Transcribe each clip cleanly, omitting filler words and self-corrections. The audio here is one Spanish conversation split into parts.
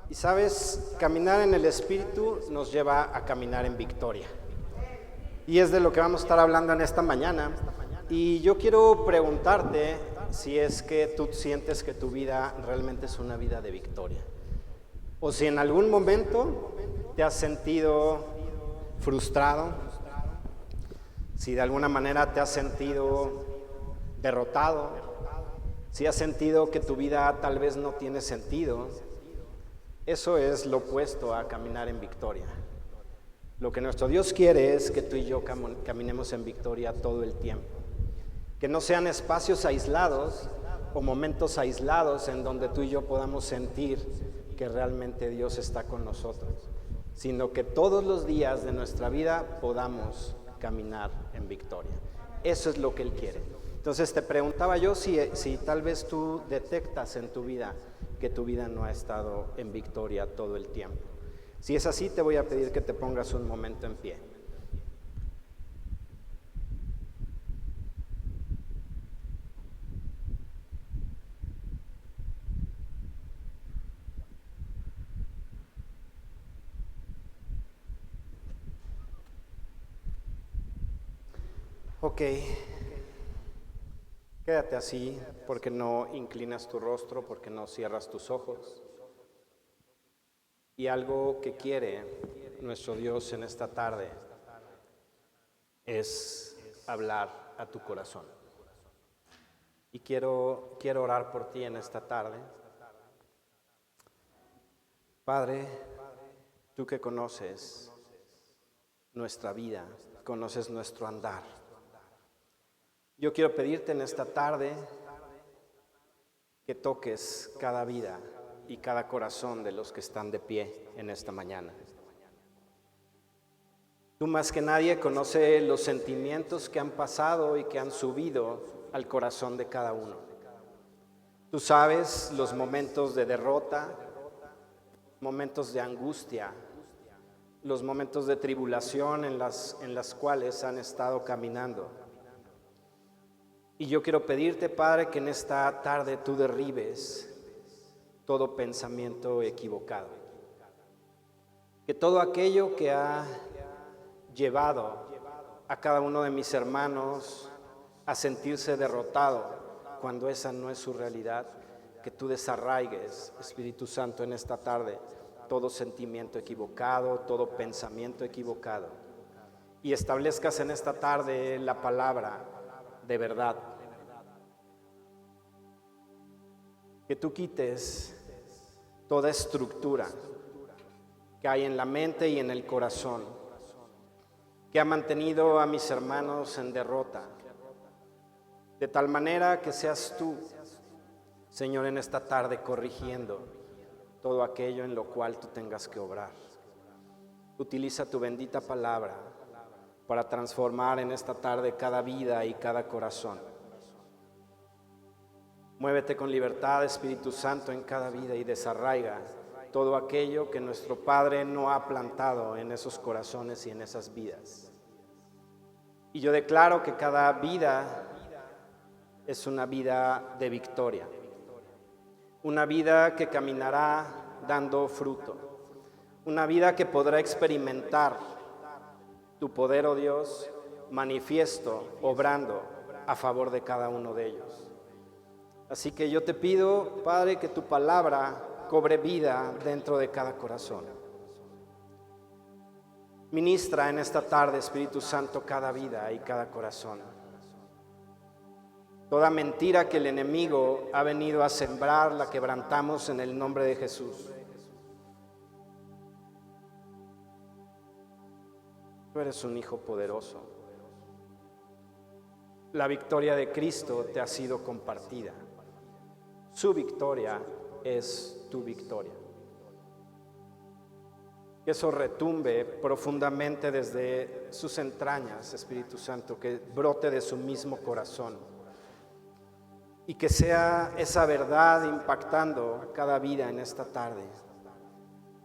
Y sabes, caminar en el Espíritu nos lleva a caminar en victoria. Y es de lo que vamos a estar hablando en esta mañana. Y yo quiero preguntarte si es que tú sientes que tu vida realmente es una vida de victoria. O si en algún momento te has sentido frustrado, si de alguna manera te has sentido derrotado, si has sentido que tu vida tal vez no tiene sentido. Eso es lo opuesto a caminar en victoria. Lo que nuestro Dios quiere es que tú y yo caminemos en victoria todo el tiempo. Que no sean espacios aislados o momentos aislados en donde tú y yo podamos sentir que realmente Dios está con nosotros, sino que todos los días de nuestra vida podamos caminar en victoria. Eso es lo que Él quiere. Entonces te preguntaba yo si tal vez tú detectas en tu vida que tu vida no ha estado en victoria todo el tiempo. Si es así, te voy a pedir que te pongas un momento en pie. Ok, quédate así, porque no inclinas tu rostro, porque no cierras tus ojos. Y algo que quiere nuestro Dios en esta tarde es hablar a tu corazón. Y quiero orar por ti en esta tarde. Padre, tú que conoces nuestra vida, conoces nuestro andar. Yo quiero pedirte en esta tarde que toques cada vida y cada corazón de los que están de pie en esta mañana. Tú más que nadie conoces los sentimientos que han pasado y que han subido al corazón de cada uno. Tú sabes los momentos de derrota, momentos de angustia, los momentos de tribulación en las cuales han estado caminando. Y yo quiero pedirte, Padre, que en esta tarde tú derribes todo pensamiento equivocado. Que todo aquello que ha llevado a cada uno de mis hermanos a sentirse derrotado cuando esa no es su realidad, que tú desarraigues, Espíritu Santo, en esta tarde todo sentimiento equivocado, todo pensamiento equivocado, y establezcas en esta tarde la palabra de verdad. Que tú quites toda estructura que hay en la mente y en el corazón, que ha mantenido a mis hermanos en derrota, de tal manera que seas tú, Señor, en esta tarde corrigiendo todo aquello en lo cual tú tengas que obrar. Utiliza tu bendita palabra para transformar en esta tarde cada vida y cada corazón. Muévete con libertad, Espíritu Santo, en cada vida y desarraiga todo aquello que nuestro Padre no ha plantado en esos corazones y en esas vidas. Y yo declaro que cada vida es una vida de victoria, una vida que caminará dando fruto, una vida que podrá experimentar tu poder, oh Dios, manifiesto, obrando a favor de cada uno de ellos. Así que yo te pido, Padre, que tu palabra cobre vida dentro de cada corazón. Ministra en esta tarde, Espíritu Santo, cada vida y cada corazón. Toda mentira que el enemigo ha venido a sembrar, la quebrantamos en el nombre de Jesús. Tú eres un hijo poderoso. La victoria de Cristo te ha sido compartida. Su victoria es tu victoria. Que eso retumbe profundamente desde sus entrañas, Espíritu Santo, que brote de su mismo corazón y que sea esa verdad impactando a cada vida en esta tarde.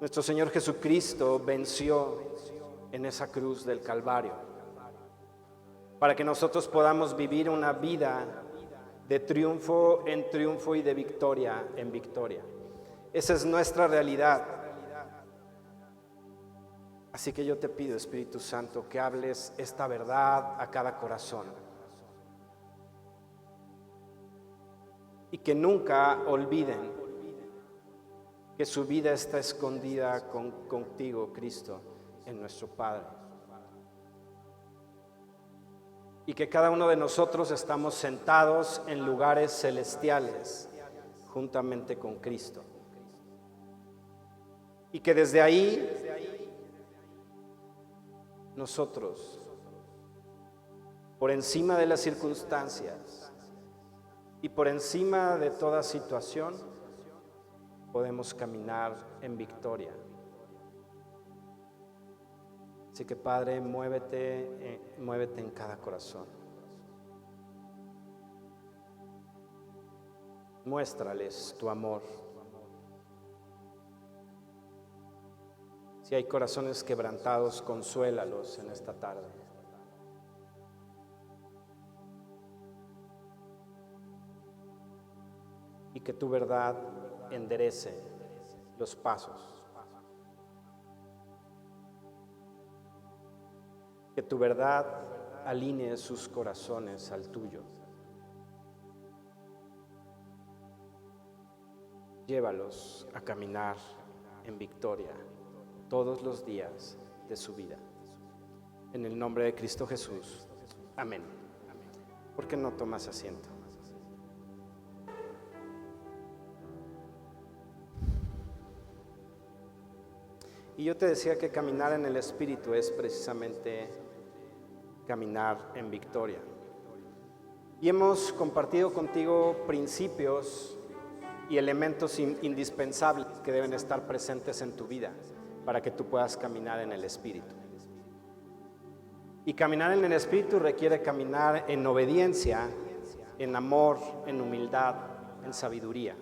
Nuestro Señor Jesucristo venció en esa cruz del Calvario para que nosotros podamos vivir una vida de triunfo en triunfo y de victoria en victoria. Esa es nuestra realidad. Así que yo te pido, Espíritu Santo, que hables esta verdad a cada corazón. Y que nunca olviden que su vida está escondida contigo, Cristo, en nuestro Padre. Y que cada uno de nosotros estamos sentados en lugares celestiales, juntamente con Cristo. Y que desde ahí nosotros, por encima de las circunstancias y por encima de toda situación, podemos caminar en victoria. Así que, Padre, muévete en cada corazón. Muéstrales tu amor. Si hay corazones quebrantados, consuélalos en esta tarde. Y que tu verdad enderece los pasos. Que tu verdad alinee sus corazones al tuyo. Llévalos a caminar en victoria todos los días de su vida. En el nombre de Cristo Jesús. Amén. ¿Por qué no tomas asiento? Y yo te decía que caminar en el Espíritu es precisamente caminar en victoria. Y hemos compartido contigo principios y elementos indispensables que deben estar presentes en tu vida para que tú puedas caminar en el Espíritu. Y caminar en el Espíritu requiere caminar en obediencia, en amor, en humildad, en sabiduría.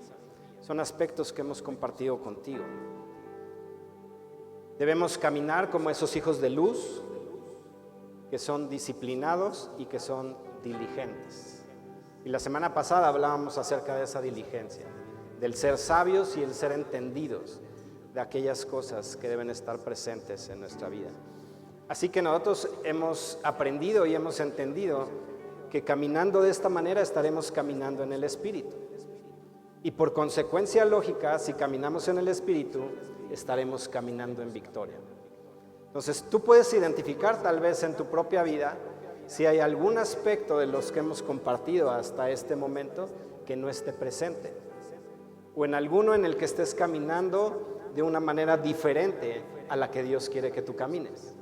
Son aspectos que hemos compartido contigo. Debemos caminar como esos hijos de luz que son disciplinados y que son diligentes. Y la semana pasada hablábamos acerca de esa diligencia, del ser sabios y el ser entendidos de aquellas cosas que deben estar presentes en nuestra vida. Así que nosotros hemos aprendido y hemos entendido que caminando de esta manera estaremos caminando en el Espíritu. Y por consecuencia lógica, si caminamos en el Espíritu, estaremos caminando en victoria. Entonces tú puedes identificar tal vez en tu propia vida si hay algún aspecto de los que hemos compartido hasta este momento que no esté presente, o en alguno en el que estés caminando de una manera diferente a la que Dios quiere que tú camines.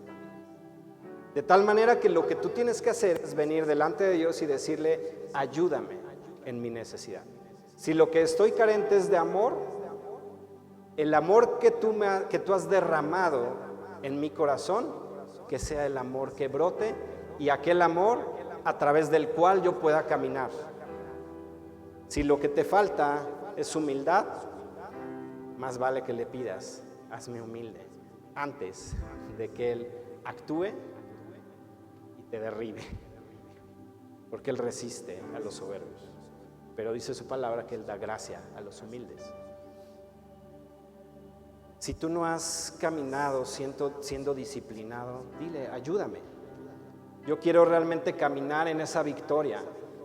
De tal manera que lo que tú tienes que hacer es venir delante de Dios y decirle: ayúdame en mi necesidad. Si lo que estoy carente es de amor, el amor que tú has derramado en mi corazón, que sea el amor que brote, y aquel amor a través del cual yo pueda caminar. Si lo que te falta es humildad, más vale que le pidas: hazme humilde, antes de que Él actúe y te derribe, porque Él resiste a los soberbios, pero dice su palabra que Él da gracia a los humildes. Si tú no has caminado siendo disciplinado, dile: ayúdame, yo quiero realmente caminar en esa victoria,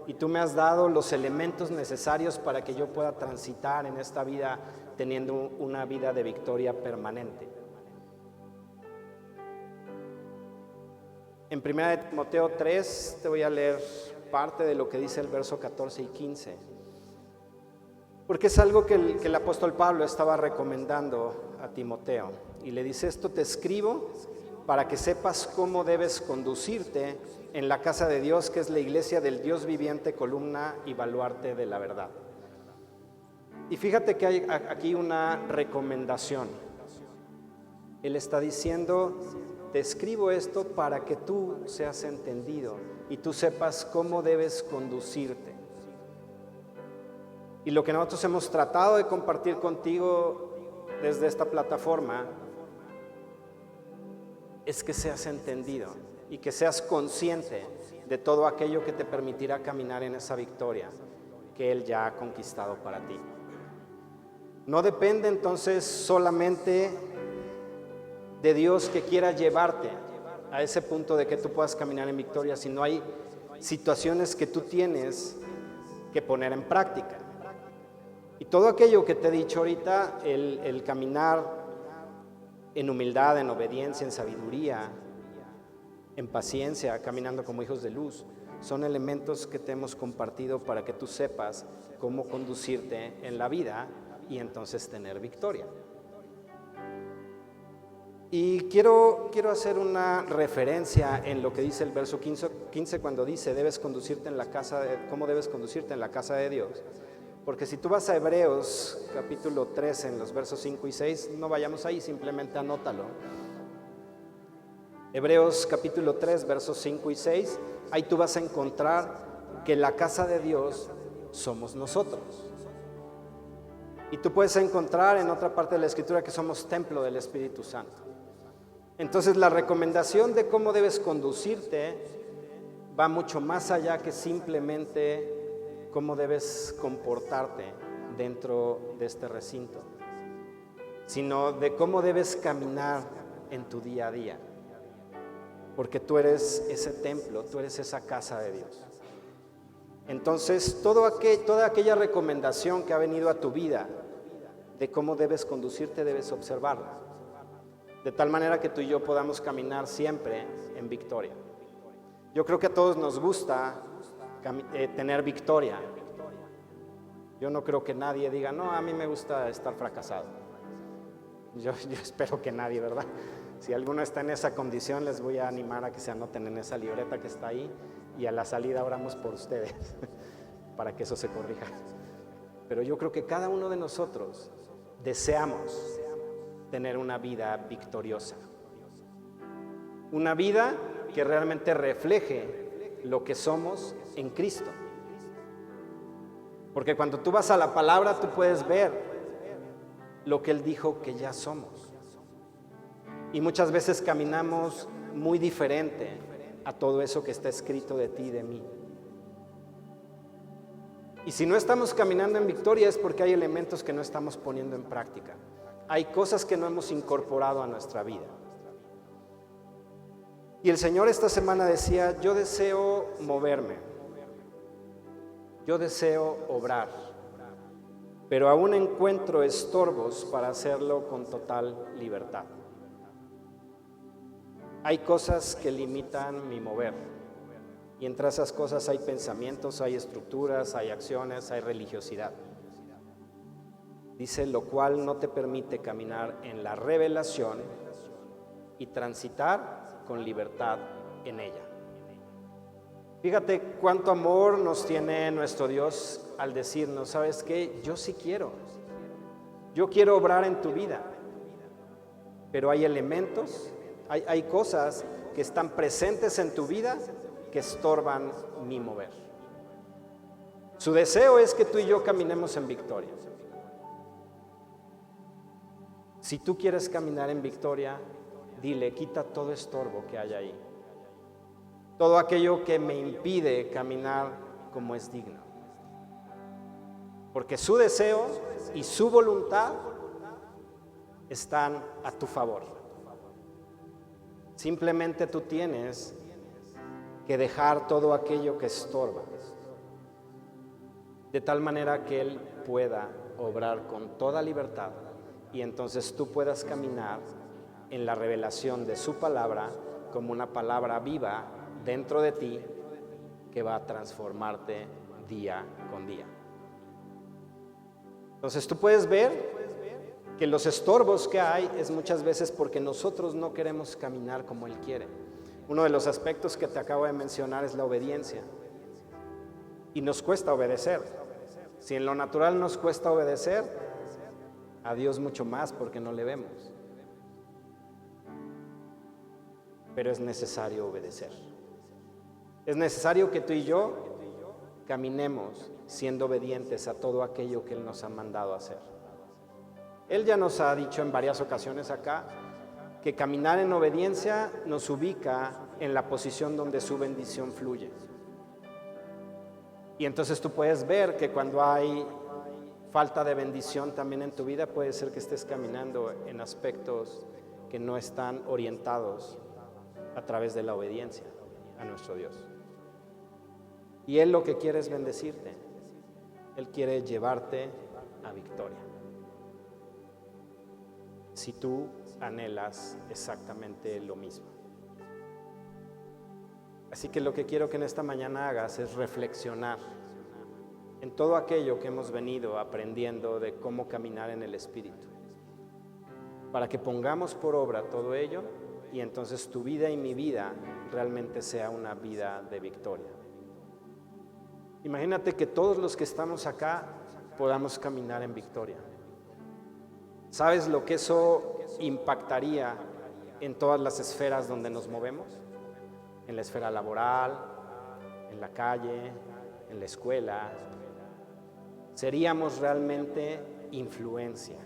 y tú me has dado los elementos necesarios para que yo pueda transitar en esta vida teniendo una vida de victoria permanente. En 1 Timoteo 3 te voy a leer parte de lo que dice el verso 14 y 15, porque es algo que el apóstol Pablo estaba recomendando a Timoteo, y le dice: esto te escribo para que sepas cómo debes conducirte en la casa de Dios, que es la iglesia del Dios viviente, columna y baluarte de la verdad. Y fíjate que hay aquí una recomendación. Él está diciendo: te escribo esto para que tú seas entendido y tú sepas cómo debes conducirte. Y lo que nosotros hemos tratado de compartir contigo desde esta plataforma es que seas entendido y que seas consciente de todo aquello que te permitirá caminar en esa victoria que Él ya ha conquistado para ti. No depende entonces solamente de Dios que quiera llevarte a ese punto de que tú puedas caminar en victoria, sino hay situaciones que tú tienes que poner en práctica. Y todo aquello que te he dicho ahorita, el caminar en humildad, en obediencia, en sabiduría, en paciencia, caminando como hijos de luz, son elementos que te hemos compartido para que tú sepas cómo conducirte en la vida y entonces tener victoria. Y quiero hacer una referencia en lo que dice el verso 15 cuando dice, ¿cómo debes conducirte en la casa de Dios? Porque si tú vas a Hebreos capítulo 13 en los versos 5 y 6, no vayamos ahí, simplemente anótalo. Hebreos capítulo 3, versos 5 y 6, ahí tú vas a encontrar que la casa de Dios somos nosotros. Y tú puedes encontrar en otra parte de la Escritura que somos templo del Espíritu Santo. Entonces la recomendación de cómo debes conducirte va mucho más allá que simplemente cómo debes comportarte dentro de este recinto, sino de cómo debes caminar en tu día a día, porque tú eres ese templo, tú eres esa casa de Dios. Entonces toda aquella recomendación que ha venido a tu vida de cómo debes conducirte, debes observarla, de tal manera que tú y yo podamos caminar siempre en victoria. Yo creo que a todos nos gusta tener victoria. Yo no creo que nadie diga, no, a mí me gusta estar fracasado. Yo espero que nadie, ¿verdad? Si alguno está en esa condición, les voy a animar a que se anoten en esa libreta que está ahí y a la salida oramos por ustedes para que eso se corrija. Pero yo creo que cada uno de nosotros deseamos tener una vida victoriosa, una vida que realmente refleje lo que somos en Cristo. Porque cuando tú vas a la palabra, tú puedes ver lo que Él dijo que ya somos. Y muchas veces caminamos muy diferente a todo eso que está escrito de ti y de mí. Y si no estamos caminando en victoria es porque hay elementos que no estamos poniendo en práctica. Hay cosas que no hemos incorporado a nuestra vida. Y el Señor esta semana decía, yo deseo moverme, yo deseo obrar, pero aún encuentro estorbos para hacerlo con total libertad. Hay cosas que limitan mi mover, y entre esas cosas hay pensamientos, hay estructuras, hay acciones, hay religiosidad. Dice, lo cual no te permite caminar en la revelación y transitar con libertad en ella. Fíjate cuánto amor nos tiene nuestro Dios al decirnos, ¿sabes qué? Yo sí quiero. Yo quiero obrar en tu vida. Pero hay elementos, hay cosas que están presentes en tu vida que estorban mi mover. Su deseo es que tú y yo caminemos en victoria. Si tú quieres caminar en victoria, dile, quita todo estorbo que hay ahí. Todo aquello que me impide caminar como es digno. Porque su deseo y su voluntad están a tu favor. Simplemente tú tienes que dejar todo aquello que estorba, de tal manera que Él pueda obrar con toda libertad y entonces tú puedas caminar en la revelación de su palabra como una palabra viva dentro de ti que va a transformarte día con día. Entonces tú puedes ver que los estorbos que hay es muchas veces porque nosotros no queremos caminar como Él quiere. Uno de los aspectos que te acabo de mencionar es la obediencia. Y nos cuesta obedecer. Si en lo natural nos cuesta obedecer, a Dios mucho más porque no le vemos. Pero es necesario obedecer. Es necesario que tú y yo caminemos siendo obedientes a todo aquello que Él nos ha mandado hacer. Él ya nos ha dicho en varias ocasiones acá que caminar en obediencia nos ubica en la posición donde su bendición fluye. Y entonces tú puedes ver que cuando hay falta de bendición también en tu vida, puede ser que estés caminando en aspectos que no están orientados a través de la obediencia a nuestro Dios. Y Él lo que quiere es bendecirte. Él quiere llevarte a victoria. Si tú anhelas exactamente lo mismo. Así que lo que quiero que en esta mañana hagas es reflexionar en todo aquello que hemos venido aprendiendo de cómo caminar en el Espíritu, para que pongamos por obra todo ello y entonces tu vida y mi vida realmente sea una vida de victoria. Imagínate que todos los que estamos acá podamos caminar en victoria. ¿Sabes lo que eso impactaría en todas las esferas donde nos movemos? En la esfera laboral, en la calle, en la escuela. Seríamos realmente influencia.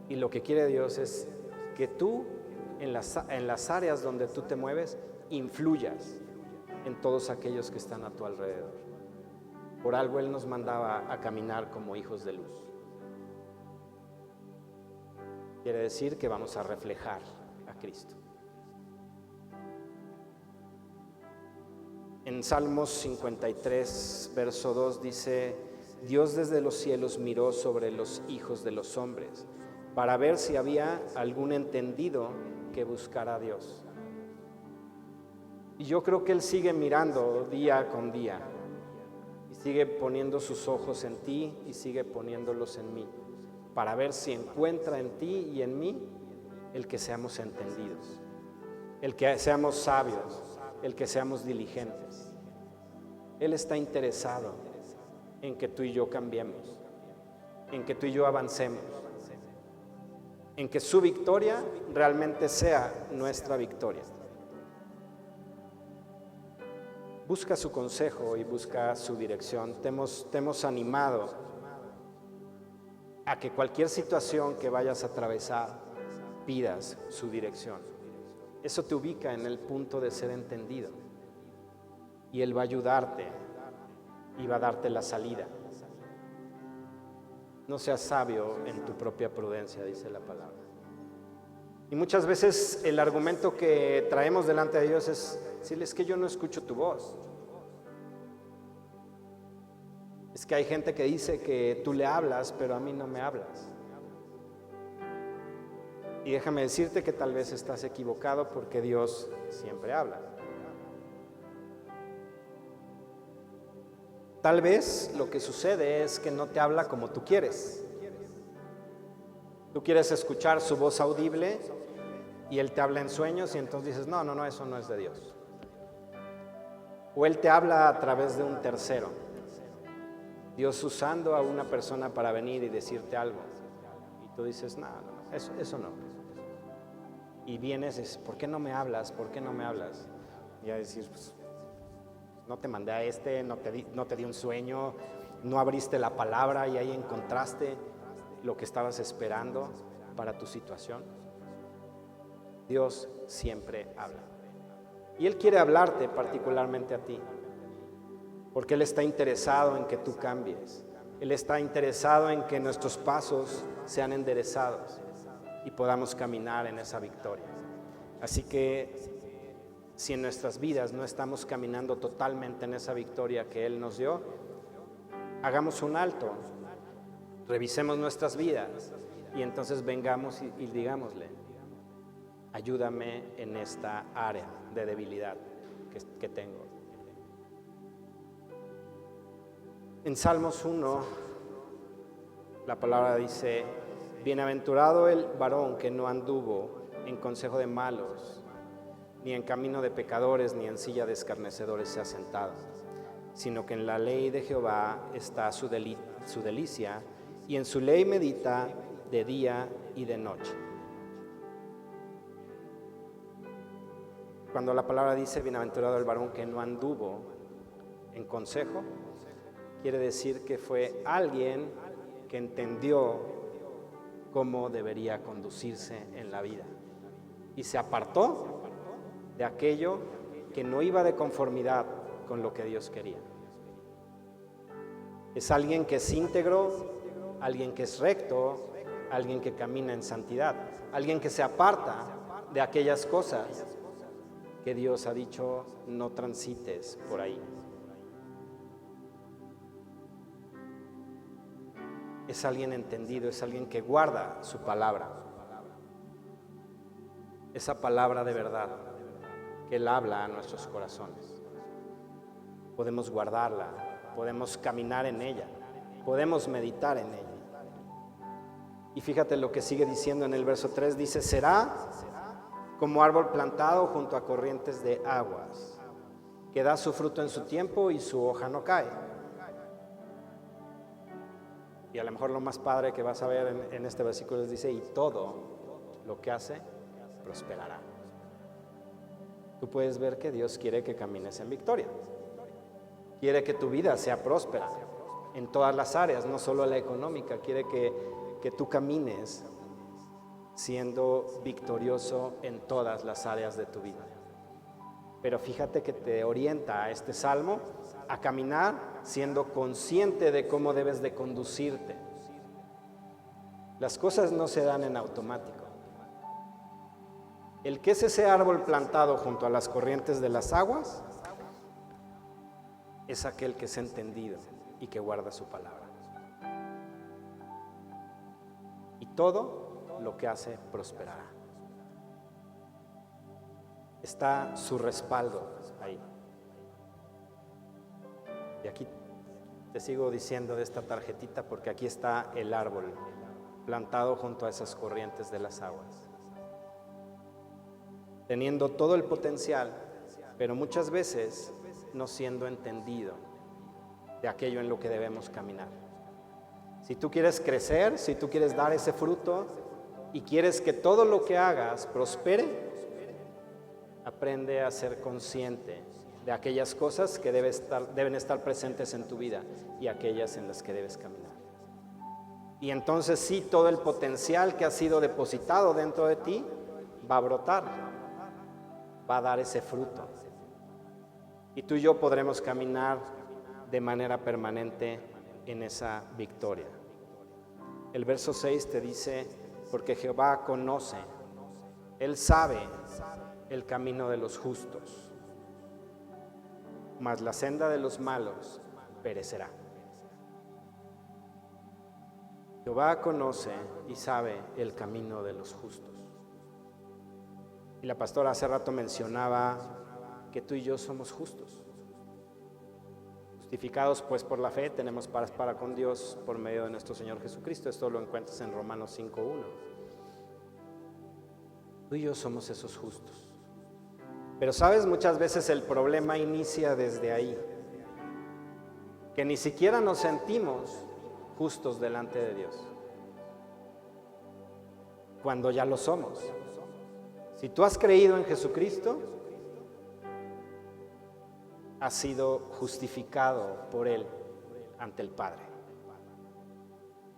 Y lo que quiere Dios es que tú, en las áreas donde tú te mueves, influyas en todos aquellos que están a tu alrededor. Por algo Él nos mandaba a caminar como hijos de luz. Quiere decir que vamos a reflejar a Cristo. En Salmos 53, verso 2 dice: Dios desde los cielos miró sobre los hijos de los hombres para ver si había algún entendido que buscara a Dios. Y yo creo que Él sigue mirando día con día y sigue poniendo sus ojos en ti y sigue poniéndolos en mí para ver si encuentra en ti y en mí el que seamos entendidos, el que seamos sabios, el que seamos diligentes. Él está interesado en que tú y yo cambiemos, en que tú y yo avancemos, en que su victoria realmente sea nuestra victoria. Busca su consejo y busca su dirección. Te hemos animado a que cualquier situación que vayas a atravesar, pidas su dirección. Eso te ubica en el punto de ser entendido. Y Él va a ayudarte y va a darte la salida. No seas sabio en tu propia prudencia, dice la palabra. Y muchas veces el argumento que traemos delante de Dios es decirles que yo no escucho tu voz. Es que hay gente que dice que tú le hablas, pero a mí no me hablas. Y déjame decirte que tal vez estás equivocado porque Dios siempre habla. Tal vez lo que sucede es que no te habla como tú quieres. Tú quieres escuchar su voz audible y Él te habla en sueños y entonces dices, no, eso no es de Dios. O Él te habla a través de un tercero. Dios usando a una persona para venir y decirte algo. Y tú dices, no, eso no. Y vienes y dices, ¿por qué no me hablas? ¿Por qué no me hablas? Y a decir, pues, no te mandé a no te di un sueño, no abriste la palabra y ahí encontraste lo que estabas esperando para tu situación. Dios siempre habla. Y Él quiere hablarte particularmente a ti, porque Él está interesado en que tú cambies. Él está interesado en que nuestros pasos sean enderezados y podamos caminar en esa victoria. Así que si en nuestras vidas no estamos caminando totalmente en esa victoria que Él nos dio, hagamos un alto, revisemos nuestras vidas y entonces vengamos y digámosle, ayúdame en esta área de debilidad que tengo. En Salmos 1, la palabra dice, bienaventurado el varón que no anduvo en consejo de malos, ni en camino de pecadores, ni en silla de escarnecedores se ha sentado, sino que en la ley de Jehová está su delicia, y en su ley medita de día y de noche. Cuando la palabra dice bienaventurado el varón que no anduvo en consejo, quiere decir que fue alguien que entendió cómo debería conducirse en la vida y se apartó de aquello que no iba de conformidad con lo que Dios quería. Es alguien que es íntegro, alguien que es recto, alguien que camina en santidad, alguien que se aparta de aquellas cosas que Dios ha dicho no transites por ahí. Es alguien entendido, es alguien que guarda su palabra. Esa palabra de verdad que Él habla a nuestros corazones. Podemos guardarla, podemos caminar en ella, podemos meditar en ella. Y fíjate lo que sigue diciendo en el verso 3, dice, será como árbol plantado junto a corrientes de aguas, que da su fruto en su tiempo y su hoja no cae. Y a lo mejor lo más padre que vas a ver en este versículo es, dice, y todo lo que hace prosperará. Tú puedes ver que Dios quiere que camines en victoria. Quiere que tu vida sea próspera en todas las áreas, no solo la económica. Quiere que tú camines siendo victorioso en todas las áreas de tu vida. Pero fíjate que te orienta a este salmo a caminar siendo consciente de cómo debes de conducirte. Las cosas no se dan en automático. El que es ese árbol plantado junto a las corrientes de las aguas es aquel que es entendido y que guarda su palabra. Y todo lo que hace prosperará. Está su respaldo ahí. Y aquí te sigo diciendo de esta tarjetita porque aquí está el árbol plantado junto a esas corrientes de las aguas, teniendo todo el potencial, pero muchas veces no siendo entendido de aquello en lo que debemos caminar. Si tú quieres crecer, si tú quieres dar ese fruto y quieres que todo lo que hagas prospere, aprende a ser consciente de aquellas cosas que deben estar presentes en tu vida y aquellas en las que debes caminar. Y entonces sí, todo el potencial que ha sido depositado dentro de ti va a brotar, va a dar ese fruto. Y tú y yo podremos caminar de manera permanente en esa victoria. El verso 6 te dice, porque Jehová conoce, Él sabe el camino de los justos, mas la senda de los malos perecerá. Jehová conoce y sabe el camino de los justos. Y la pastora hace rato mencionaba que tú y yo somos justos. Justificados pues por la fe, tenemos paz para con Dios por medio de nuestro Señor Jesucristo. Esto lo encuentras en Romanos 5:1. Tú y yo somos esos justos. Pero sabes, muchas veces el problema inicia desde ahí, que ni siquiera nos sentimos justos delante de Dios, cuando ya lo somos. Si tú has creído en Jesucristo, has sido justificado por Él ante el Padre.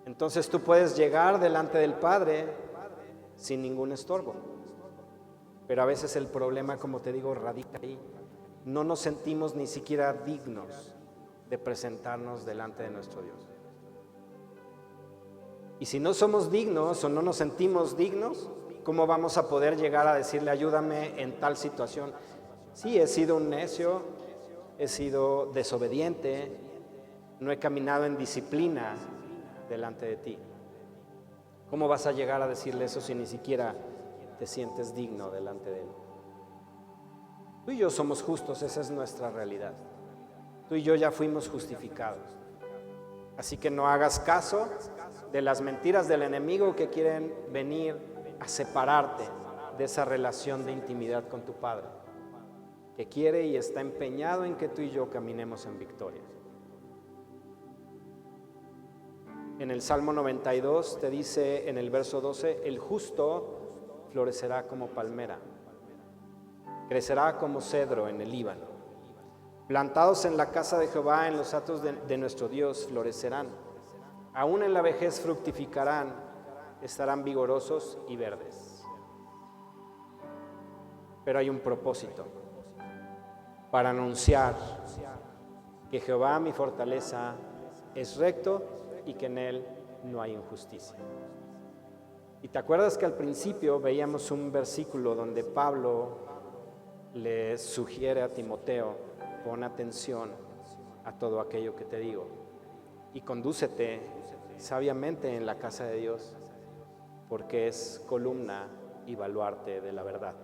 Entonces tú puedes llegar delante del Padre sin ningún estorbo. Pero a veces el problema, como te digo, radica ahí. No nos sentimos ni siquiera dignos de presentarnos delante de nuestro Dios. Y si no somos dignos o no nos sentimos dignos, ¿cómo vamos a poder llegar a decirle, ayúdame en tal situación? Sí, he sido un necio, he sido desobediente, no he caminado en disciplina delante de ti. ¿Cómo vas a llegar a decirle eso si ni siquiera te sientes digno delante de Él? Tú y yo somos justos, esa es nuestra realidad. Tú y yo ya fuimos justificados. Así que no hagas caso de las mentiras del enemigo que quieren venir a separarte de esa relación de intimidad con tu Padre, que quiere y está empeñado en que tú y yo caminemos en victoria. En el Salmo 92 te dice en el verso 12, el justo florecerá como palmera, crecerá como cedro en el Líbano. Plantados en la casa de Jehová, en los atos de nuestro Dios, florecerán. Aún en la vejez fructificarán, estarán vigorosos y verdes. Pero hay un propósito, para anunciar que Jehová, mi fortaleza, es recto y que en él no hay injusticia. Y te acuerdas que al principio veíamos un versículo donde Pablo le sugiere a Timoteo: pon atención a todo aquello que te digo y condúcete sabiamente en la casa de Dios, porque es columna y baluarte de la verdad.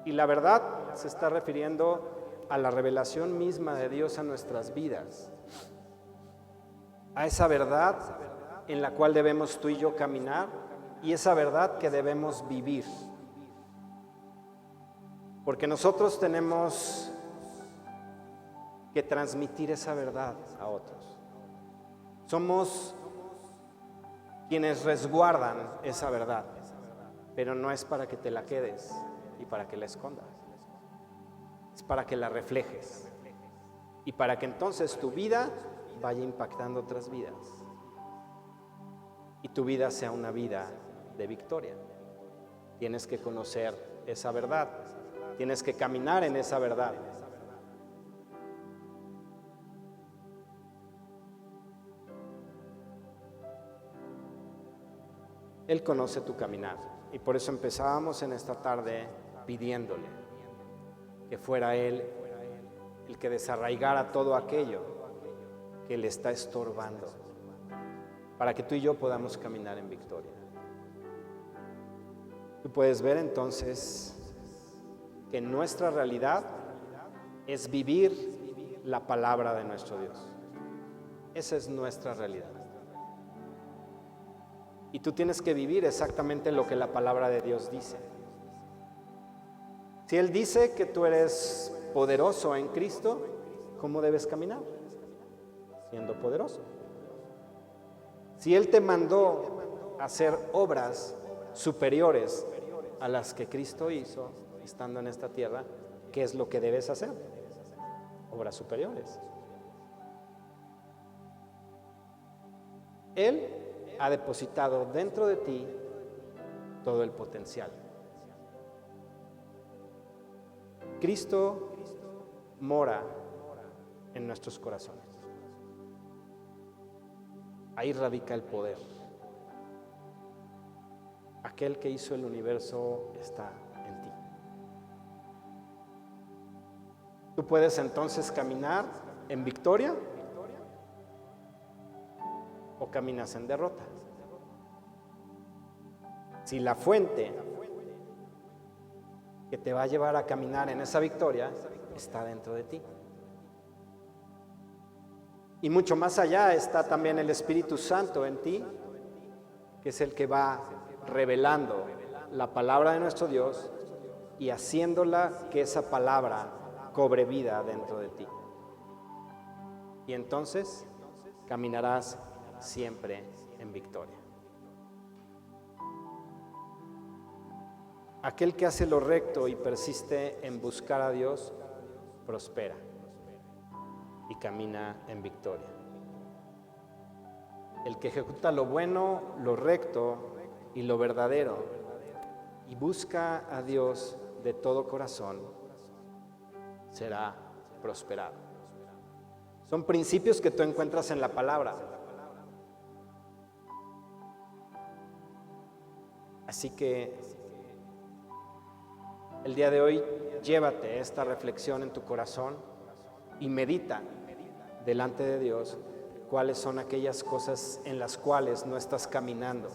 Y la verdad se está refiriendo a la revelación misma de Dios a nuestras vidas, a esa verdad en la cual debemos tú y yo caminar y esa verdad que debemos vivir. Porque nosotros tenemos que transmitir esa verdad a otros. Somos quienes resguardan esa verdad, pero no es para que te la quedes y para que la escondas. Es para que la reflejes y para que entonces tu vida vaya impactando otras vidas y tu vida sea una vida de victoria. Tienes que conocer esa verdad, tienes que caminar en esa verdad. Él conoce tu caminar y por eso empezábamos en esta tarde pidiéndole que fuera Él el que desarraigara todo aquello que le está estorbando para que tú y yo podamos caminar en victoria. Tú puedes ver entonces que nuestra realidad es vivir la palabra de nuestro Dios. Esa es nuestra realidad. Y tú tienes que vivir exactamente lo que la palabra de Dios dice. Si Él dice que tú eres poderoso en Cristo, ¿cómo debes caminar? Siendo poderoso. Si Él te mandó a hacer obras superiores a las que Cristo hizo estando en esta tierra, ¿qué es lo que debes hacer? Obras superiores. Él ha depositado dentro de ti todo el potencial. Cristo mora en nuestros corazones. Ahí radica el poder. Aquel que hizo el universo está en ti. Tú puedes entonces caminar en victoria o caminas en derrota. Si la fuente que te va a llevar a caminar en esa victoria está dentro de ti. Y mucho más allá está también el Espíritu Santo en ti, que es el que va revelando la palabra de nuestro Dios y haciéndola que esa palabra cobre vida dentro de ti. Y entonces caminarás siempre en victoria. Aquel que hace lo recto y persiste en buscar a Dios, prospera y camina en victoria. El que ejecuta lo bueno, lo recto y lo verdadero y busca a Dios de todo corazón, será prosperado. Son principios que tú encuentras en la palabra. Así que el día de hoy llévate esta reflexión en tu corazón y medita delante de Dios cuáles son aquellas cosas en las cuales no estás caminando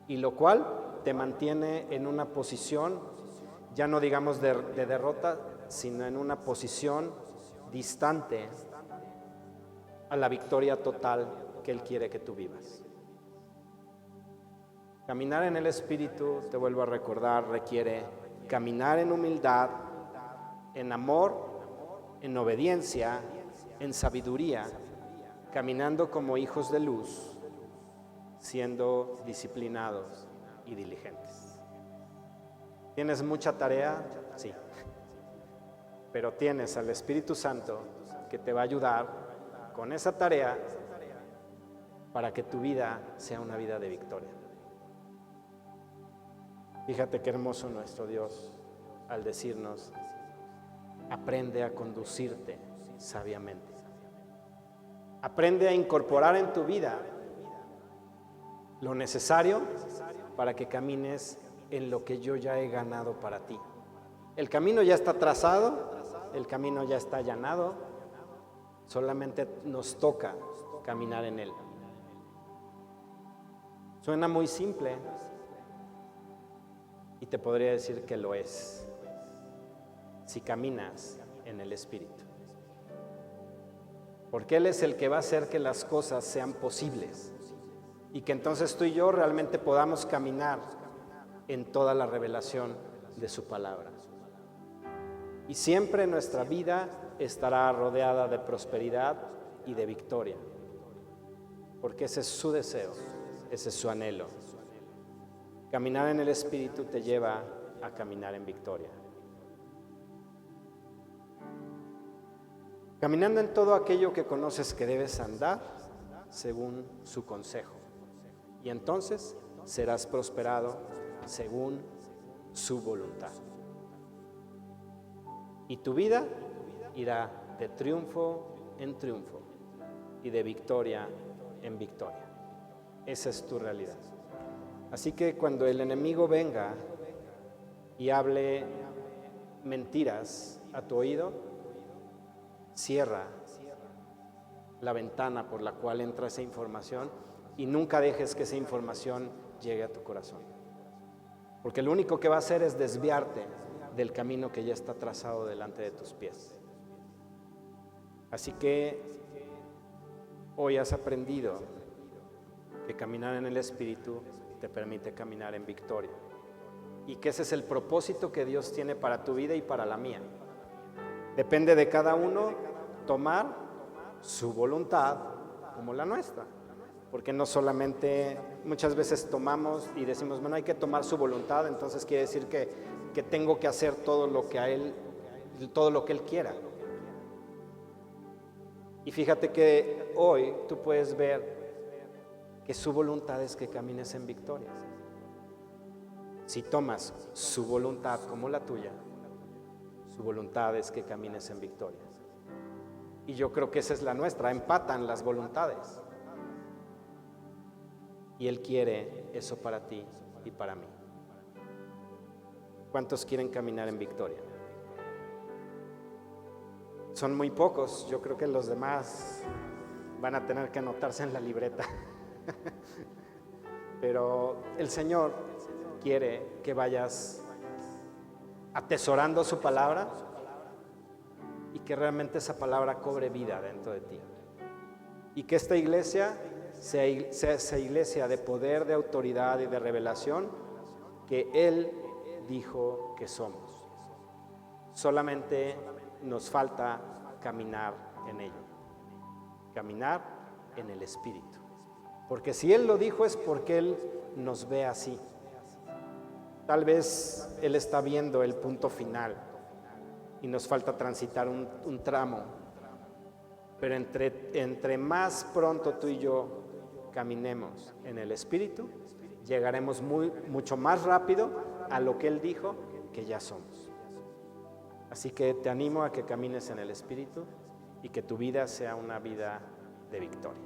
y lo cual te mantiene en una posición, ya no digamos de derrota, sino en una posición distante a la victoria total que Él quiere que tú vivas. Caminar en el Espíritu, te vuelvo a recordar, requiere caminar en humildad, en amor, en obediencia, en sabiduría, caminando como hijos de luz, siendo disciplinados y diligentes. ¿Tienes mucha tarea? Sí. Pero tienes al Espíritu Santo que te va a ayudar con esa tarea para que tu vida sea una vida de victoria. Fíjate qué hermoso nuestro Dios al decirnos aprende a conducirte sabiamente. Aprende a incorporar en tu vida lo necesario para que camines en lo que yo ya he ganado para ti. El camino ya está trazado, el camino ya está allanado, solamente nos toca caminar en él. Suena muy simple y te podría decir que lo es, si caminas en el Espíritu. Porque Él es el que va a hacer que las cosas sean posibles y que entonces tú y yo realmente podamos caminar en toda la revelación de su palabra. Y siempre nuestra vida estará rodeada de prosperidad y de victoria, porque ese es su deseo, ese es su anhelo. Caminar en el Espíritu te lleva a caminar en victoria. Caminando en todo aquello que conoces que debes andar según su consejo. Y entonces serás prosperado según su voluntad. Y tu vida irá de triunfo en triunfo y de victoria en victoria. Esa es tu realidad. Así que cuando el enemigo venga y hable mentiras a tu oído, cierra la ventana por la cual entra esa información y nunca dejes que esa información llegue a tu corazón. Porque lo único que va a hacer es desviarte del camino que ya está trazado delante de tus pies. Así que hoy has aprendido que caminar en el Espíritu te permite caminar en victoria. Y que ese es el propósito que Dios tiene para tu vida y para la mía. Depende de cada uno tomar su voluntad como la nuestra. Porque no solamente muchas veces tomamos y decimos, bueno, hay que tomar su voluntad, entonces quiere decir que tengo que hacer todo lo que Él quiera. Y fíjate que hoy tú puedes ver que su voluntad es que camines en victoria. Si tomas su voluntad como la tuya, su voluntad es que camines en victoria. Y yo creo que esa es la nuestra, empatan las voluntades. Y Él quiere eso para ti y para mí. ¿Cuántos quieren caminar en victoria? Son muy pocos, yo creo que los demás van a tener que anotarse en la libreta. Pero el Señor quiere que vayas atesorando su palabra y que realmente esa palabra cobre vida dentro de ti. Y que esta iglesia sea esa iglesia de poder, de autoridad y de revelación que Él dijo que somos. Solamente nos falta caminar en ello, caminar en el Espíritu. Porque si Él lo dijo es porque Él nos ve así. Tal vez Él está viendo el punto final y nos falta transitar un tramo. Pero entre más pronto tú y yo caminemos en el Espíritu, llegaremos mucho más rápido a lo que Él dijo que ya somos. Así que te animo a que camines en el Espíritu y que tu vida sea una vida de victoria.